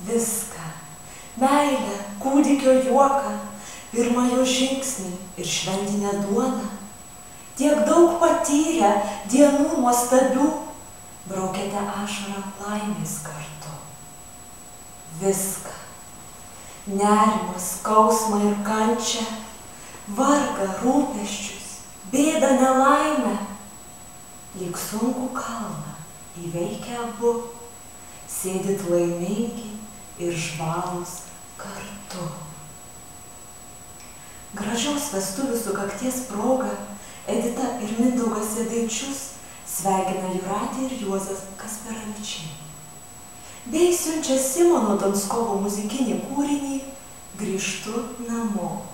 viską. Meilę, kūdikio juoką, pirmąjo žingsnį ir šventinę duoną. Tiek daug patyrę dienų nuostabių, braukėte ašarą laimės kartu. Viską. Nerimą, skausmą ir kančią, vargą, rūpesčius, bėdą, nelaimę, lyg sunkų kalną įveikę abu, sėdit laimingi ir žvalūs kartu. Gražios vestuvių sukakties proga Edita ir Mindaugas Jedaičius sveikina Jūratė ir Juozas Kasperavičiai. Bei siunčia Simono Donskovo muzikinį kūrinį Grįžtu namo.